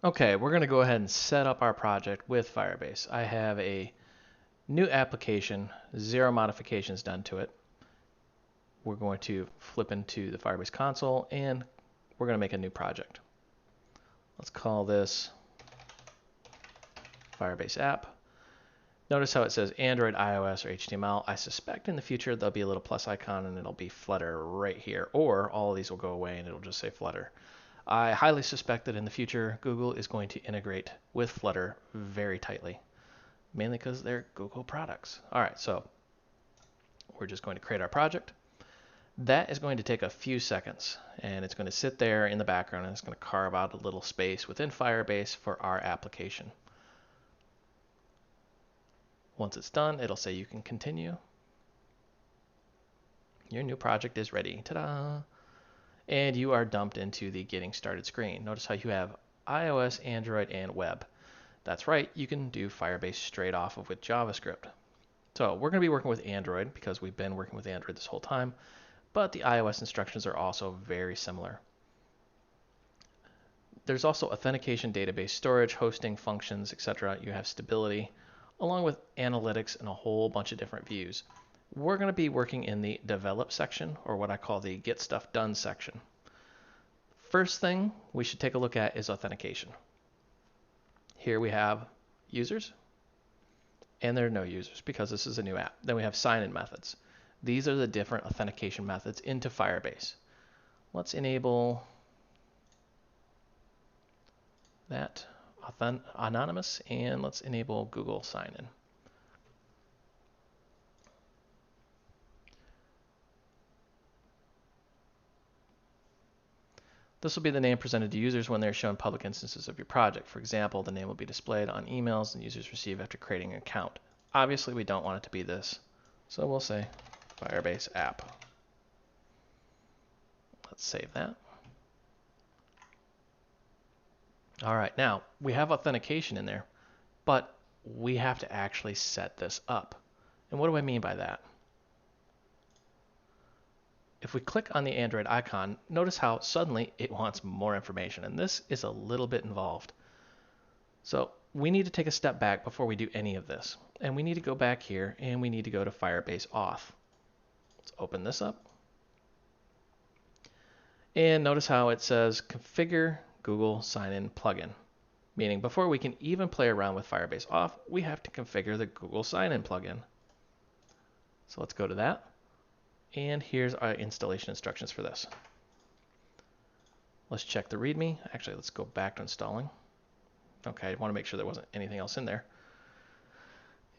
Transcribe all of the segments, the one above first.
Okay, we're going to go ahead and set up our project with Firebase. I have a new application, 0 modifications done to it. We're going to flip into the Firebase console and we're going to make a new project. Let's call this Firebase app. Notice how it says Android, iOS, or HTML. I suspect in the future there'll be a little plus icon and it'll be Flutter right here, or all of these will go away and it'll just say Flutter. I highly suspect that in the future Google is going to integrate with Flutter very tightly, mainly because they're Google products. All right, so we're just going to create our project. That is going to take a few seconds, and it's going to sit there in the background, and it's going to carve out a little space within Firebase for our application. Once it's done, it'll say you can continue. Your new project is ready. Ta-da! And you are dumped into the Getting Started screen. Notice how you have iOS, Android, and web. That's right, you can do Firebase straight off of with JavaScript. So we're going to be working with Android because we've been working with Android this whole time, but the iOS instructions are also very similar. There's also authentication, database storage, hosting, functions, etc. You have stability, along with analytics and a whole bunch of different views. We're going to be working in the develop section, or what I call the get stuff done section. First thing we should take a look at is authentication. Here we have users, and there are no users because this is a new app. Then we have sign-in methods. These are the different authentication methods into Firebase. Let's enable that anonymous, and let's enable Google sign-in. This will be the name presented to users when they're shown public instances of your project. For example, the name will be displayed on emails and users receive after creating an account. Obviously, we don't want it to be this, so we'll say Firebase app. Let's save that. All right, now we have authentication in there, but we have to actually set this up. And what do I mean by that? If we click on the Android icon, notice how suddenly it wants more information, and this is a little bit involved. So we need to take a step back before we do any of this, and we need to go back here and we need to go to Firebase Auth. Let's open this up. And notice how it says configure Google sign-in plugin, meaning before we can even play around with Firebase Auth, we have to configure the Google sign-in plugin. So let's go to that. And here's our installation instructions for this. Let's check the README. Actually, let's go back to installing. Okay, I want to make sure there wasn't anything else in there.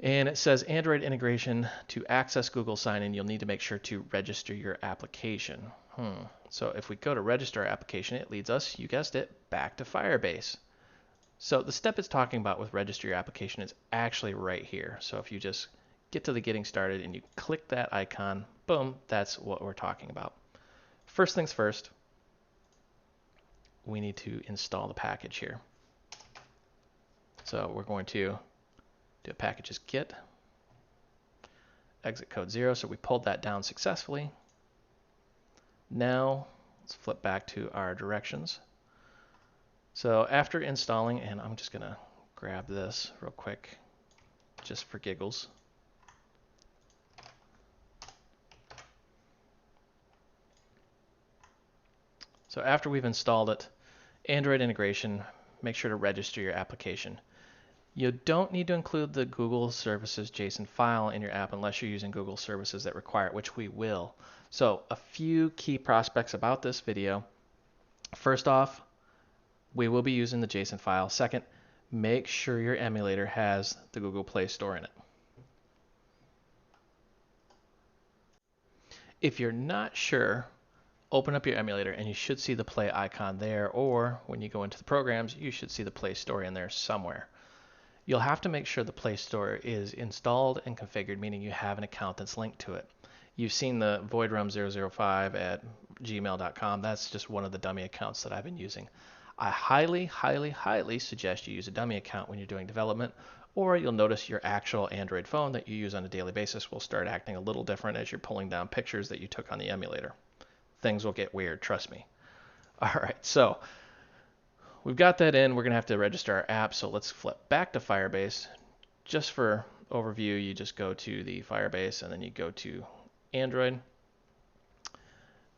And it says Android integration. To access Google sign-in, you'll need to make sure to register your application. So if we go to register our application, it leads us, you guessed it, back to Firebase. So the step it's talking about with register your application is actually right here. So if you just get to the getting started and you click that icon, boom, that's what we're talking about. First things first, we need to install the package here. So we're going to do a packages git, exit code 0, so we pulled that down successfully. Now let's flip back to our directions. So after installing, and I'm just gonna grab this real quick just for giggles. So after we've installed it, Android integration, make sure to register your application. You don't need to include the Google Services JSON file in your app unless you're using Google Services that require it, which we will. So a few key prospects about this video. First off, we will be using the JSON file. Second, make sure your emulator has the Google Play Store in it. If you're not sure, open up your emulator and you should see the play icon there, or when you go into the programs, you should see the Play Store in there somewhere. You'll have to make sure the Play Store is installed and configured, meaning you have an account that's linked to it. You've seen the voidrum005 at gmail.com. That's just one of the dummy accounts that I've been using. I highly, highly, highly suggest you use a dummy account when you're doing development, or you'll notice your actual Android phone that you use on a daily basis will start acting a little different as you're pulling down pictures that you took on the emulator. Things will get weird, trust me. All right, so we've got that in. We're going to have to register our app. So let's flip back to Firebase. Just for overview, you just go to the Firebase and then you go to Android.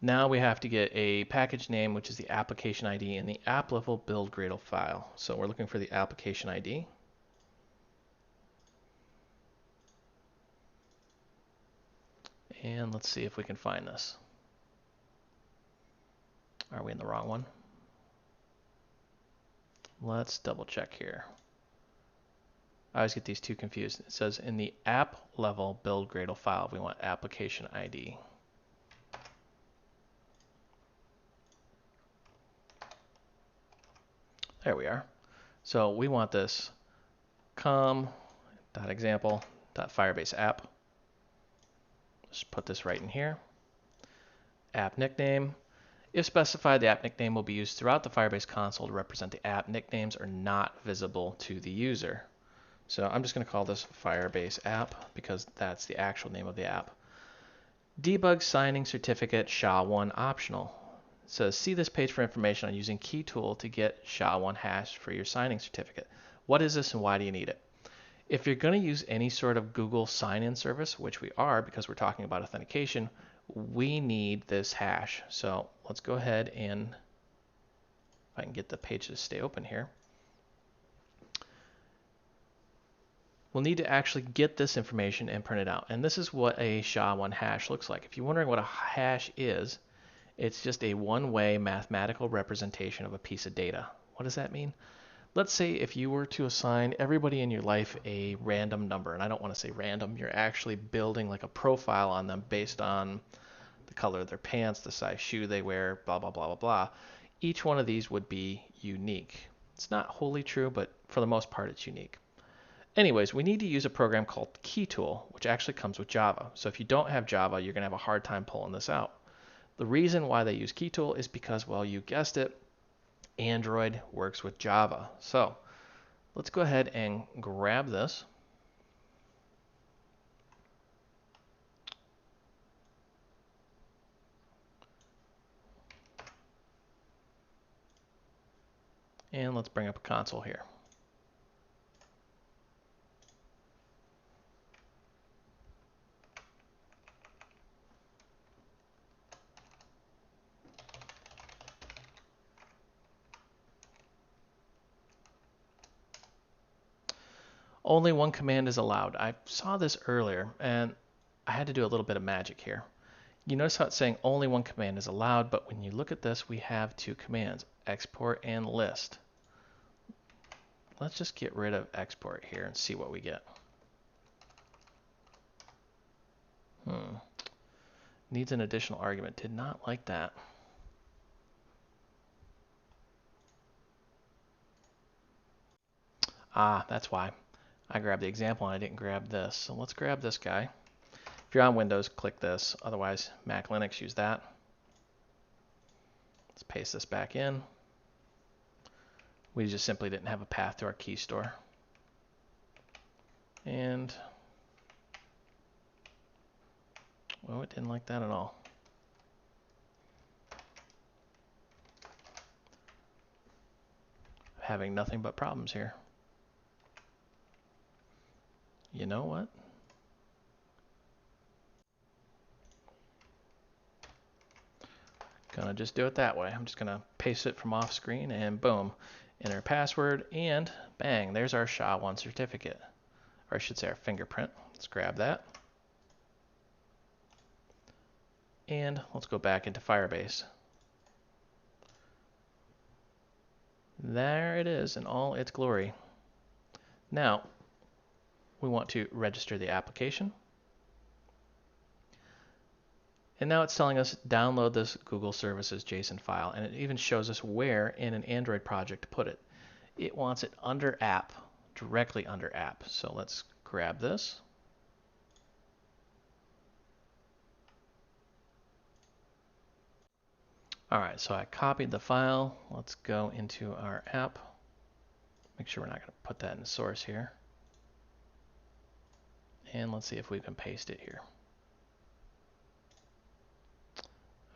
Now we have to get a package name, which is the application ID in the app level build Gradle file. So we're looking for the application ID. And let's see if we can find this. Are we in the wrong one? Let's double check here. I always get these two confused. It says in the app level build Gradle file, we want application ID. There we are. So we want this com.example.firebase app. Just put this right in here. App nickname. If specified, the app nickname will be used throughout the Firebase console to represent the app. Nicknames are not visible to the user. So I'm just going to call this Firebase app because that's the actual name of the app. Debug signing certificate SHA-1 optional. It says see this page for information on using KeyTool to get SHA-1 hash for your signing certificate. What is this and why do you need it? If you're going to use any sort of Google sign-in service, which we are because we're talking about authentication, we need this hash. So let's go ahead and, if I can get the page to stay open here, we'll need to actually get this information and print it out. And this is what a SHA-1 hash looks like. If you're wondering what a hash is, it's just a one-way mathematical representation of a piece of data. What does that mean? Let's say if you were to assign everybody in your life a random number, and I don't want to say random, you're actually building like a profile on them based on the color of their pants, the size shoe they wear, blah, blah, blah, blah, blah. Each one of these would be unique. It's not wholly true, but for the most part, it's unique. Anyways, we need to use a program called KeyTool, which actually comes with Java. So if you don't have Java, you're going to have a hard time pulling this out. The reason why they use KeyTool is because, well, you guessed it, Android works with Java. So let's go ahead and grab this. And let's bring up a console here. Only one command is allowed. I saw this earlier, and I had to do a little bit of magic here. You notice how it's saying only one command is allowed, but when you look at this, we have two commands, export and list. Let's just get rid of export here and see what we get. Needs an additional argument. Did not like that. Ah, that's why. I grabbed the example and I didn't grab this. So let's grab this guy. If you're on Windows, click this. Otherwise, Mac Linux, use that. Let's paste this back in. We just simply didn't have a path to our key store. And, well, it didn't like that at all. Having nothing but problems here. You know what? Gonna just do it that way. I'm just gonna paste it from off screen and boom, enter password and bang, there's our SHA-1 certificate. Or I should say our fingerprint. Let's grab that. And let's go back into Firebase. There it is in all its glory. Now, we want to register the application. And now it's telling us download this Google Services JSON file, and it even shows us where in an Android project to put it. It wants it under app, directly under app. So let's grab this. All right, so I copied the file. Let's go into our app. Make sure we're not going to put that in the source here. And let's see if we can paste it here.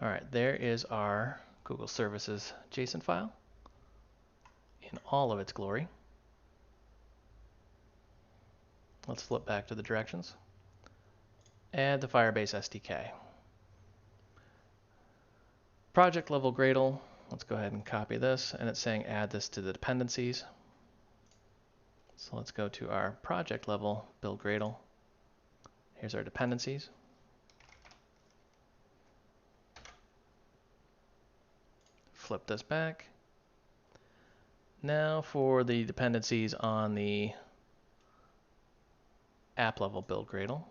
All right, there is our Google Services JSON file. in all of its glory. Let's flip back to the directions. Add the Firebase SDK. Project level Gradle. Let's go ahead and copy this, and it's saying add this to the dependencies. So let's go to our project level build Gradle. Here's our dependencies. Flip this back. Now for the dependencies on the app level build Gradle.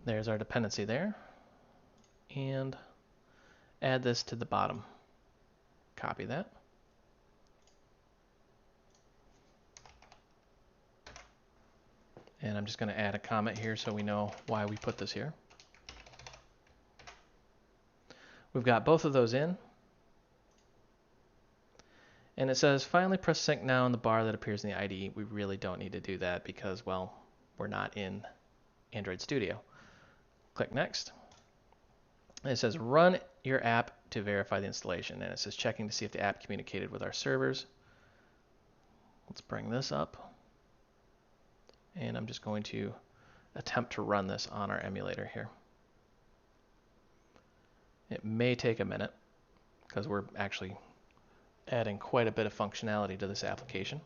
There's our dependency there. And add this to the bottom. Copy that. And I'm just going to add a comment here so we know why we put this here. We've got both of those in. And it says, finally press sync now in the bar that appears in the IDE. We really don't need to do that because, well, we're not in Android Studio. Click next. And it says, run your app to verify the installation. And it says, checking to see if the app communicated with our servers. Let's bring this up. And I'm just going to attempt to run this on our emulator here. It may take a minute because we're actually adding quite a bit of functionality to this application.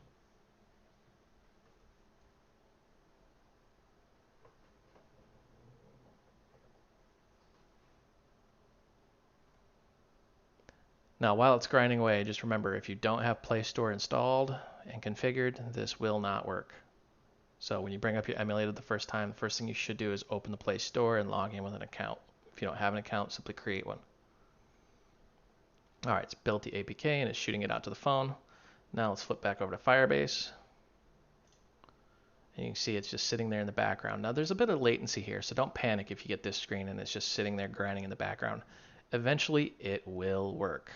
Now, while it's grinding away, just remember, if you don't have Play Store installed and configured, this will not work. So when you bring up your emulator the first time, the first thing you should do is open the Play Store and log in with an account. If you don't have an account, simply create one. All right, it's built the APK and it's shooting it out to the phone. Now let's flip back over to Firebase. And you can see it's just sitting there in the background. Now there's a bit of latency here, so don't panic if you get this screen and it's just sitting there grinding in the background. Eventually it will work.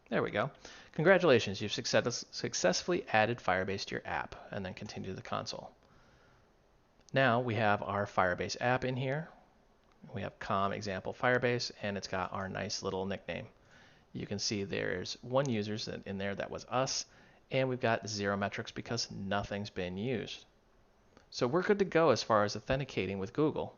There we go. Congratulations, you've successfully added Firebase to your app, and then continue to the console. Now we have our Firebase app in here. We have com example Firebase, and it's got our nice little nickname. You can see there's one user in there, that was us, and we've got 0 metrics because nothing's been used. So we're good to go as far as authenticating with Google.